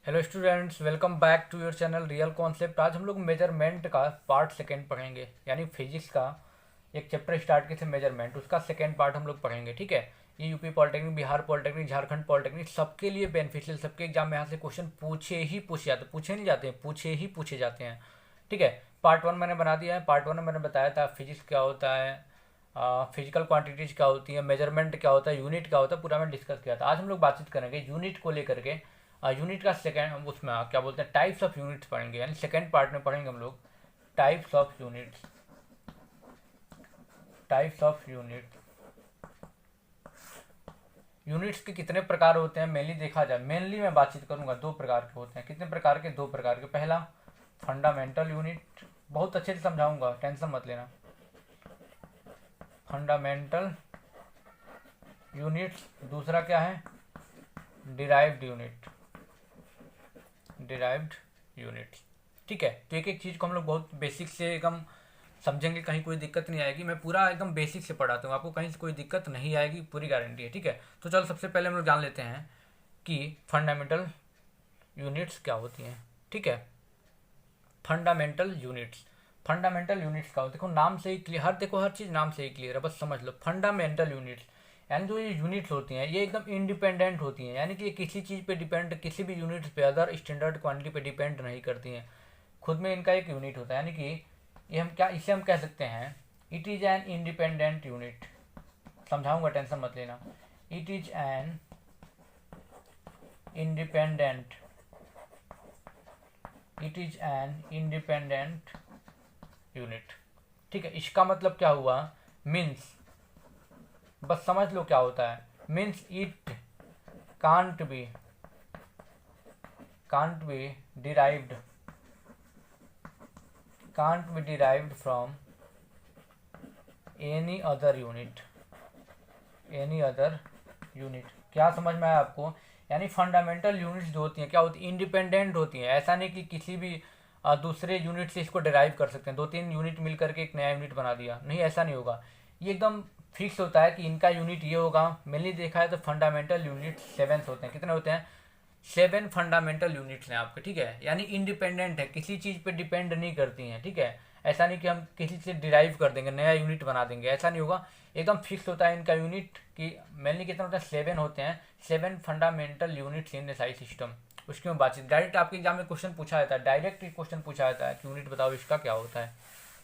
Hello students, welcome back to your channel real concept. आज हम लोग मेजरमेंट का पार्ट सेकंड पढ़ेंगे, यानी फिजिक्स का एक चैप्टर स्टार्ट किए थे मेजरमेंट, उसका सेकंड पार्ट हम लोग पढ़ेंगे। ठीक है, ये UP polytechnic, Bihar polytechnic, Jharkhand polytechnic, सबके लिए बेनिफिशियल, सबके एग्जाम में यहाँ से क्वेश्चन पूछे नहीं जाते हैं, पूछे ही पूछे जाते हैं। ठीक है, पार्ट वन मैंने बना दिया है। पार्ट वन में मैंने बताया था फिजिक्स क्या होता है, फिजिकल क्वांटिटीज क्या होती है, मेजरमेंट क्या होता है, यूनिट क्या होता है, पूरा मैंने डिस्कस किया था। आज हम लोग बातचीत करेंगे यूनिट को लेकर के। यूनिट का सेकेंड, उसमें क्या बोलते हैं, टाइप्स ऑफ यूनिट्स पढ़ेंगे, यानी सेकेंड पार्ट में पढ़ेंगे हम लोग types of units. Types of units, units के कितने प्रकार होते हैं मेनली देखा जाए, मेनली मैं बातचीत करूंगा दो प्रकार के होते हैं। कितने प्रकार के? दो प्रकार के। पहला फंडामेंटल यूनिट, बहुत अच्छे से समझाऊंगा, टेंशन मत लेना। Fundamental units. दूसरा क्या है? Derived unit. Derived units. ठीक है, तो एक एक चीज़ को हम लोग बहुत बेसिक से एकदम समझेंगे, कहीं कोई दिक्कत नहीं आएगी। मैं पूरा एकदम बेसिक से पढ़ाता हूँ, आपको कहीं से कोई दिक्कत नहीं आएगी, पूरी गारंटी है। ठीक है, तो चलो सबसे पहले हम लोग जान लेते हैं कि फंडामेंटल यूनिट्स क्या होती हैं। ठीक है, फंडामेंटल यूनिट्स। फंडामेंटल यूनिट्स का देखो, नाम से ही क्लियर, हर चीज़ नाम से ही क्लियर है, बस समझ लो। फंडामेंटल यूनिट्स यानी जो ये यूनिट्स होती हैं ये एकदम इंडिपेंडेंट होती हैं, यानी कि ये किसी चीज़ पे डिपेंड, किसी भी यूनिट्स पे, अदर स्टैंडर्ड क्वांटिटी पे डिपेंड नहीं करती हैं। खुद में इनका एक यूनिट होता है, यानी कि ये हम क्या, इसे हम कह सकते हैं it is an independent unit. समझाऊंगा, टेंशन मत लेना। It is an independent, it is an independent unit. ठीक है, इसका मतलब क्या हुआ? मीन्स, बस समझ लो क्या होता है। Means it can't be derived, can't be derived from any other unit. Any other unit, क्या समझ में आया आपको? यानी फंडामेंटल यूनिट्स जो होती हैं क्या होती है? इंडिपेंडेंट होती हैं। ऐसा नहीं कि किसी भी दूसरे यूनिट से इसको डिराइव कर सकते हैं, दो तीन यूनिट मिल करके एक नया यूनिट बना दिया, नहीं, ऐसा नहीं होगा। ये एकदम फिक्स होता है कि इनका यूनिट ये होगा। मेनली देखा है तो फंडामेंटल यूनिट 7 होते हैं। कितने होते हैं? 7 फंडामेंटल यूनिट्स हैं आपके। ठीक है, यानी इंडिपेंडेंट है, किसी चीज़ पे डिपेंड नहीं करती हैं। ठीक है, ऐसा नहीं कि हम किसी से डिराइव कर देंगे, नया यूनिट बना देंगे, ऐसा नहीं होगा। एकदम फिक्स होता है इनका यूनिट कि मेनली कितना होता है? 7 होते हैं। 7 fundamental units in SI system. उसकी मैं बातचीत, डायरेक्ट आपके एग्जाम में क्वेश्चन पूछा जाता है, डायरेक्ट क्वेश्चन पूछा जाता है कि यूनिट बताओ इसका क्या होता है।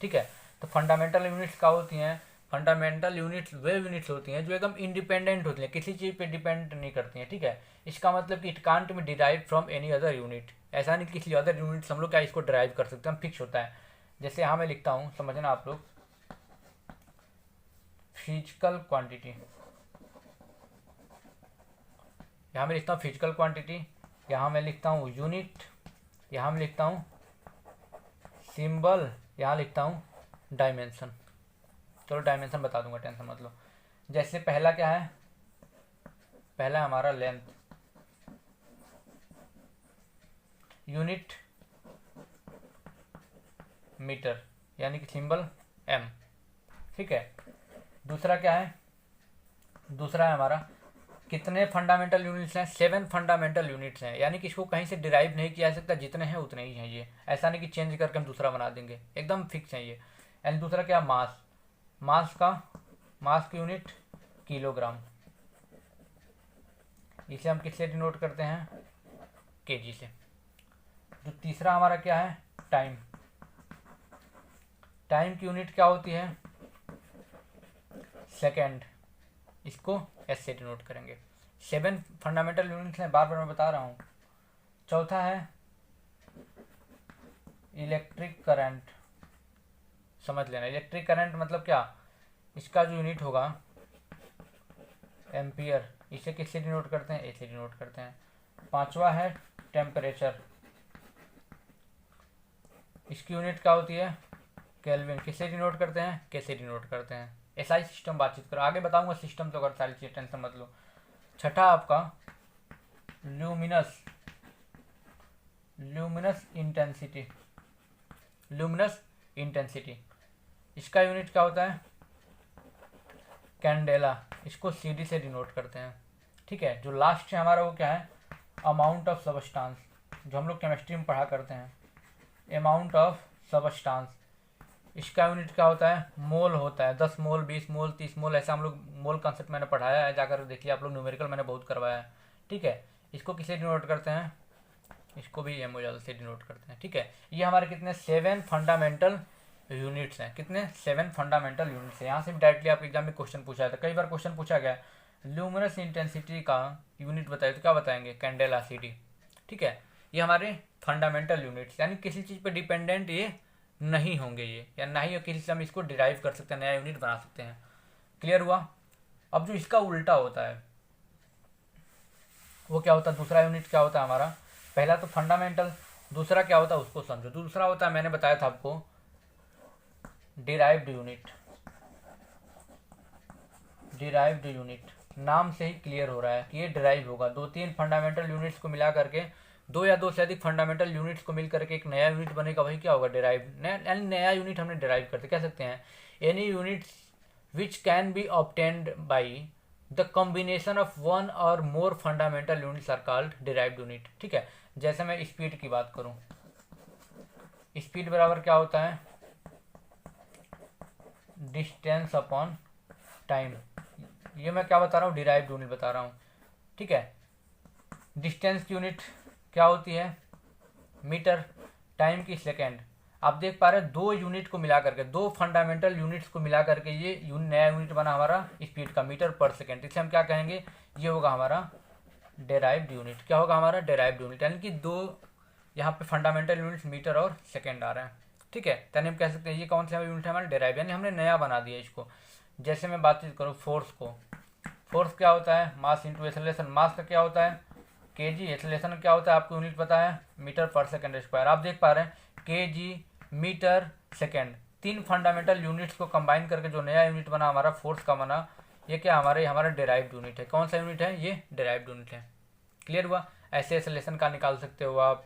ठीक है, तो फंडामेंटल यूनिट्स क्या होती हैं? फंडामेंटल यूनिट्स वे यूनिट्स होती हैं जो एकदम इंडिपेंडेंट होती हैं, किसी चीज़ पे डिपेंड नहीं करती हैं। ठीक है, इसका मतलब कि it can't be derive from any other unit. ऐसा नहीं किसी अदर यूनिट हम लोग क्या इसको डिराइव कर सकते हैं, हम फिक्स होता है। जैसे यहाँ मैं लिखता हूँ, समझना आप लोग, फिजिकल क्वांटिटी, यहाँ मैं लिखता हूँ फिजिकल क्वांटिटी, यहाँ मैं लिखता हूँ यूनिट, यहाँ मैं लिखता हूँ सिंबल, यहाँ लिखता हूँ डायमेंशन। चलो डायमेंशन बता दूंगा, टेंशन मत लो। जैसे पहला क्या है? पहला है हमारा लेंथ, यूनिट मीटर, यानी कि सिंबल एम। ठीक है, दूसरा क्या है? दूसरा है हमारा कितने फंडामेंटल यूनिट्स हैं? 7 फंडामेंटल यूनिट्स हैं, यानी कि इसको कहीं से डिराइव नहीं किया जा सकता, जितने हैं उतने ही हैं ये। ऐसा नहीं कि चेंज करके हम दूसरा बना देंगे, एकदम फिक्स है ये। एंड दूसरा क्या? मास। मास की यूनिट किलोग्राम, इसे हम किससे डिनोट करते हैं? केजी से। जो तीसरा हमारा क्या है? टाइम। टाइम की यूनिट क्या होती है? सेकेंड, इसको एस से डिनोट करेंगे। 7 फंडामेंटल यूनिट्स हैं, बार बार मैं बता रहा हूँ। चौथा है इलेक्ट्रिक करंट। समझ लेना, इलेक्ट्रिक करंट मतलब क्या? इसका जो यूनिट होगा एम्पियर, इसे किससे डिनोट करते हैं? ए से डिनोट करते हैं। पांचवा है टेम्परेचर, इसकी यूनिट क्या होती है? केल्विन, किससे डिनोट करते हैं? के से डिनोट करते हैं। एसआई सिस्टम बातचीत करो, आगे बताऊंगा सिस्टम, तो अगर सारी चीज़, टेंशन मत लो। छठा आपका luminous, luminous intensity, luminous intensity, इसका यूनिट क्या होता है? कैंडेला, इसको सी डी से डिनोट करते हैं। ठीक है, जो लास्ट है हमारा वो क्या है? अमाउंट ऑफ सबस्टांस, जो हम लोग केमिस्ट्री में पढ़ा करते हैं, अमाउंट ऑफ सबस्टांस, इसका यूनिट क्या होता है, मोल होता है। 10 मोल, 20 मोल, 30 मोल, ऐसा हम लोग मोल कंसेप्ट मैंने पढ़ाया है, जाकर देखिए आप लोग, न्यूमेरिकल मैंने बहुत करवाया है। ठीक है, इसको किसे डिनोट करते हैं, इसको भी एमओएल से डिनोट करते हैं। ठीक है, ये हमारे कितने 7 फंडामेंटल यूनिट्स हैं, कितने 7 फंडामेंटल यूनिट्स हैं। यहाँ से भी डायरेक्टली आपके एग्जाम में क्वेश्चन पूछा था, कई बार क्वेश्चन पूछा गया ल्यूमिनस इंटेंसिटी का यूनिट बताइए, तो क्या बताएंगे, कैंडेला CD। ठीक है, ये हमारे फंडामेंटल यूनिट्स, यानी किसी चीज़ पे डिपेंडेंट ये नहीं होंगे ये, या ना ही किसी से हम इसको डिराइव कर सकते हैं, नया यूनिट बना सकते हैं। क्लियर हुआ। अब जो इसका उल्टा होता है वो क्या होता है, दूसरा यूनिट क्या होता है हमारा, पहला तो फंडामेंटल, दूसरा क्या होता है उसको समझो। दूसरा होता है, मैंने बताया था आपको, डिराइव्ड यूनिट। डिराइव्ड यूनिट नाम से ही क्लियर हो रहा है कि ये डिराइव होगा। 2-3 फंडामेंटल यूनिट्स को मिला करके, 2 या 2 से अधिक फंडामेंटल यूनिट्स को मिल करके एक नया यूनिट बनेगा, वही क्या होगा, डिराइव। यानी नया यूनिट हमने डिराइव करते कह सकते हैं, any units which can be obtained by the combination of 1 और more fundamental units are called derived unit. ठीक है, जैसे मैं स्पीड की बात करूं, स्पीड बराबर क्या होता है, डिस्टेंस अपॉन टाइम। ये मैं क्या बता रहा हूँ, डिराइव्ड यूनिट बता रहा हूँ। ठीक है, डिस्टेंस की यूनिट क्या होती है, मीटर, टाइम की सेकेंड। आप देख पा रहे हैं 2 यूनिट को मिला करके, 2 फंडामेंटल यूनिट्स को मिला करके ये नया यूनिट बना हमारा स्पीड का, मीटर पर सेकेंड। इसे हम क्या कहेंगे, ये होगा हमारा डेराइव्ड यूनिट। क्या होगा हमारा, डेराइव्ड यूनिट, यानी कि 2 यहाँ पे फंडामेंटल यूनिट्स मीटर और सेकेंड आ रहे हैं। ठीक है, यानी हम कह सकते हैं ये कौन सा यूनिट है हमारा, डेराइव, यानी हमने नया बना दिया इसको। जैसे मैं बातचीत करूँ फोर्स को, फोर्स क्या होता है, मास इंटू एक्सेलरेशन। मास का क्या होता है, kg, एक्सेलरेशन क्या होता है आपको यूनिट पता है, मीटर पर सेकेंड स्क्वायर। आप देख पा रहे हैं kg, metre, second, 3 fundamental units को कंबाइन करके जो नया यूनिट बना हमारा फोर्स का बना, ये क्या हमारा डेराइव्ड यूनिट है। कौन सा यूनिट है, ये डेराइव्ड यूनिट है। क्लियर हुआ। ऐसे एक्सेलरेशन का निकाल सकते हो आप,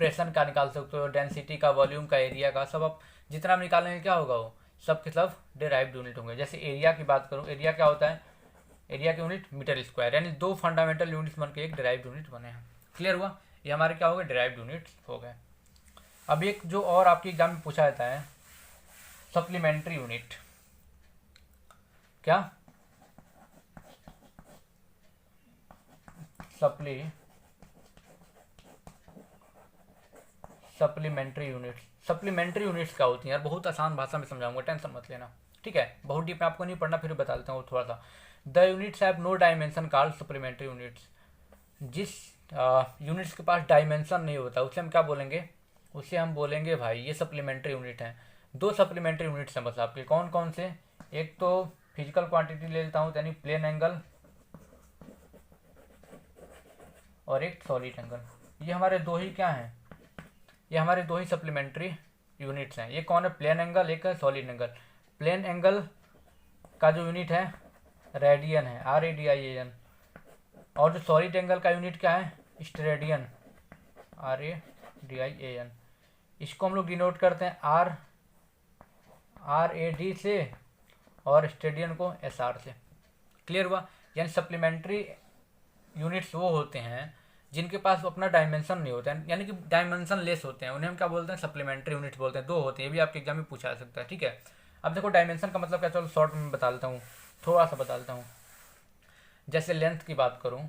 प्रेशर का निकाल सकते हो, डेंसिटी का, वॉल्यूम का, एरिया का, सब आप जितना आप निकालेंगे क्या होगा, वो सब के सब डेराइव्ड यूनिट होंगे। जैसे एरिया की बात करूँ, एरिया क्या होता है, एरिया की यूनिट मीटर स्क्वायर, यानी 2 फंडामेंटल यूनिट्स बनकर एक डेराइव्ड यूनिट बने हैं। क्लियर हुआ, ये हमारे क्या हो गए, डेराइव्ड यूनिट्स हो गए। अब एक जो और आपके एग्जाम में पूछा जाता है, सप्लीमेंट्री यूनिट। क्या, सप्लीमेंट्री यूनिट्स। सप्लीमेंट्री यूनिट्स क्या होती हैं यार, बहुत आसान भाषा में समझाऊंगा, टेंशन मत लेना। ठीक है, बहुत डीप में आपको नहीं पढ़ना, फिर बता देता हूँ थोड़ा सा। The units have no dimension called supplementary units. जिस यूनिट्स के पास डायमेंशन नहीं होता उसे हम क्या बोलेंगे, उसे हम बोलेंगे भाई ये सप्लीमेंट्री यूनिट हैं। 2 सप्लीमेंट्री यूनिट्स हैं बस आपके, कौन कौन से, एक तो फिजिकल क्वांटिटी ले लेता हूँ, यानी प्लेन एंगल, और एक सॉलिड एंगल। ये हमारे 2 ही क्या हैं, ये हमारे 2 ही सप्लीमेंट्री यूनिट्स हैं। ये कौन है, प्लेन एंगल, एक है सॉलिड एंगल। प्लेन एंगल का जो यूनिट है रेडियन है, RADIAN, और जो सॉलिड एंगल का यूनिट क्या है, स्टेरेडियन, RADIAN। इसको हम लोग डिनोट करते हैं RAD से, और स्टेडियन को SR से। क्लियर हुआ। यानी सप्लीमेंट्री यूनिट्स वो होते हैं जिनके पास अपना डायमेंशन नहीं होता है, यानी कि डायमेंशन लेस होते हैं, उन्हें हम क्या बोलते हैं, सप्लीमेंट्री यूनिट बोलते हैं। 2 होते हैं, ये भी आपके एग्जाम में पूछा जा सकता है। ठीक है, अब देखो डायमेंशन का मतलब क्या, चलो शॉर्ट में बता देता हूँ, थोड़ा सा बता देता हूँ। जैसे लेंथ की बात करूँ,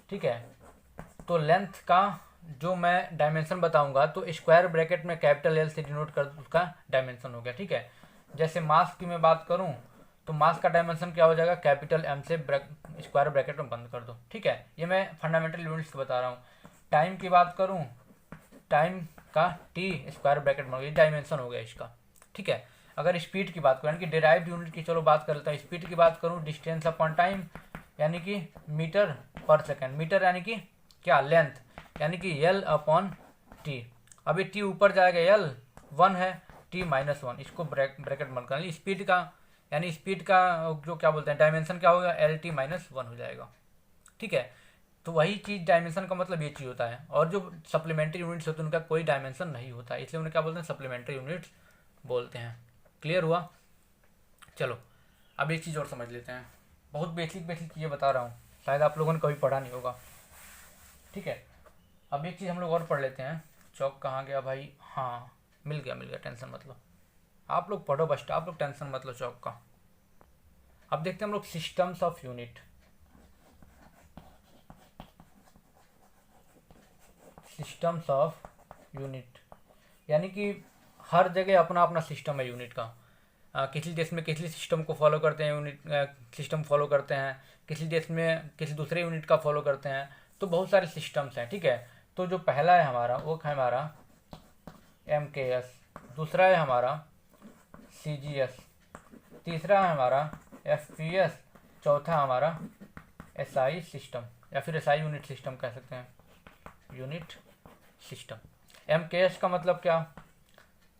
ठीक है, तो लेंथ का जो मैं डायमेंशन बताऊंगा तो स्क्वायर ब्रैकेट में कैपिटल L से डिनोट कर उसका डायमेंशन हो गया। ठीक है, जैसे मास की मैं बात करूं तो मास का डायमेंशन क्या हो जाएगा, कैपिटल M से स्क्वायर ब्रैकेट में बंद कर दो। ठीक है, ये मैं फंडामेंटल यूनिट्स बता रहा हूँ। टाइम की बात करूँ, टाइम का T स्क्वायर ब्रैकेट में, ये डायमेंशन हो गया इसका। ठीक है, अगर स्पीड की बात करूँ, यानी कि डिराइव्ड यूनिट की चलो बात कर लेता हूँ, स्पीड की बात करूँ, डिस्टेंस अपॉन टाइम, यानी कि मीटर पर सेकेंड। मीटर यानी कि क्या, लेंथ, यानी कि L/T। अब ये T ऊपर जाएगा, L 1 है, T -1, इसको ब्रैकेट बंद करना। स्पीड का, यानी स्पीड का जो क्या बोलते हैं डायमेंशन क्या होगा, LT -1 हो जाएगा। ठीक है, तो वही चीज़ डायमेंशन का मतलब ये चीज़ होता है, और जो सप्लीमेंट्री यूनिट्स होते हैं उनका कोई डायमेंशन नहीं होता, इसलिए उन्हें क्या बोलते हैं, सप्लीमेंट्री यूनिट्स बोलते हैं। क्लियर हुआ। चलो अब एक चीज़ और समझ लेते हैं, बहुत बेसिक चीज़ें बता रहा हूँ, शायद आप लोगों ने कभी पढ़ा नहीं होगा। ठीक है। अब एक चीज़ हम लोग और पढ़ लेते हैं। चौक कहाँ गया भाई? हाँ, मिल गया, टेंशन मत लो। आप लोग पढ़ो बस, आप लोग टेंशन मत लो चौक का। अब देखते हैं हम लोग systems of unit. Systems of unit यानी कि हर जगह अपना अपना सिस्टम है यूनिट का। किसी देश में किसी सिस्टम को फॉलो करते हैं, यूनिट सिस्टम फॉलो करते हैं, किसी देश में किसी दूसरे यूनिट का फॉलो करते हैं। तो बहुत सारे सिस्टम्स हैं, ठीक है। तो जो पहला है हमारा वो है हमारा MKS, दूसरा है हमारा CGS, तीसरा है हमारा FPS, चौथा हमारा SI सिस्टम या फिर SI यूनिट सिस्टम कह सकते हैं, यूनिट सिस्टम। MKS का मतलब क्या?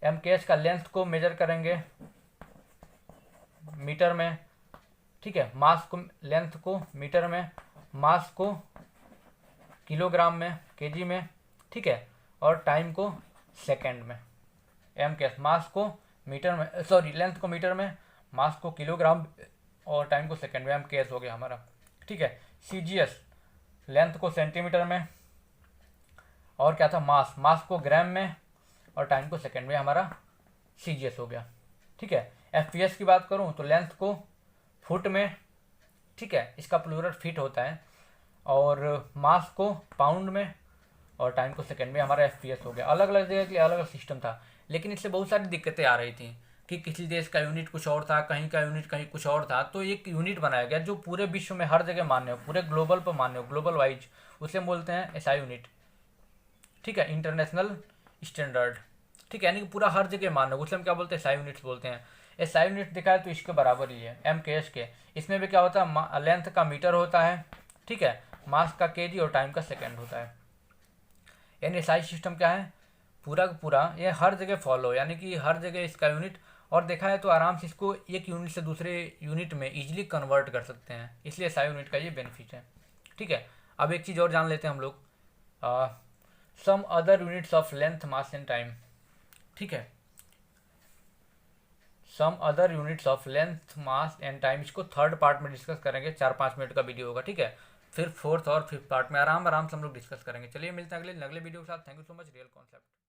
MKS का लेंथ को मेजर करेंगे मीटर में, ठीक है। मास को, लेंथ को मीटर में, मास को किलोग्राम में, केजी में, ठीक है, और टाइम को सेकंड में। MKS मास को मीटर में, सॉरी लेंथ को मीटर में, मास को किलोग्राम और टाइम को सेकंड में, MKS हो गया हमारा, ठीक है। CGS लेंथ को सेंटीमीटर में और क्या था, मास को ग्राम में और टाइम को सेकंड में, हमारा CGS हो गया, ठीक है। FPS की बात करूं तो लेंथ को फुट में, ठीक है, इसका प्लूरल फीट होता है, और मास को पाउंड में और टाइम को सेकंड में, हमारा FPS हो गया। अलग अलग जगह के लिए अलग अलग सिस्टम था, लेकिन इससे बहुत सारी दिक्कतें आ रही थी कि किसी देश का यूनिट कुछ और था, कहीं का यूनिट कहीं कुछ और था। तो एक यूनिट बनाया गया जो पूरे विश्व में हर जगह मान्य हो, पूरे ग्लोबल पर मान्य हो, ग्लोबल वाइज, उसे बोलते हैं SI यूनिट, ठीक है, इंटरनेशनल स्टैंडर्ड, ठीक है, यानी कि पूरा हर जगह मान्य हो, उसे हम क्या बोलते हैं, SI यूनिट्स बोलते हैं। SI यूनिट देखा है तो इसके बराबर ही है MKS के। इसमें भी क्या होता है, लेंथ का मीटर होता है, ठीक है, मास का केजी और टाइम का सेकंड होता है। यानी SI सिस्टम क्या है, पूरा का पूरा ये हर जगह फॉलो, यानी कि हर जगह इसका यूनिट, और देखा है तो आराम से इसको एक यूनिट से दूसरे यूनिट में इजीली कन्वर्ट कर सकते हैं, इसलिए SI यूनिट का ये बेनिफिट है, ठीक है। अब एक चीज़ और जान लेते हैं हम लोग, some other units of length, mass and time, ठीक है। Some other units of length, mass and time, इसको थर्ड पार्ट में डिस्कस करेंगे, 4-5 मिनट का वीडियो होगा, ठीक है। फिर फोर्थ और फिफ्थ पार्ट में आराम से हम लोग डिस्कस करेंगे। चलिए मिलते हैं अगले वीडियो के साथ। Thank you so much. Real concept.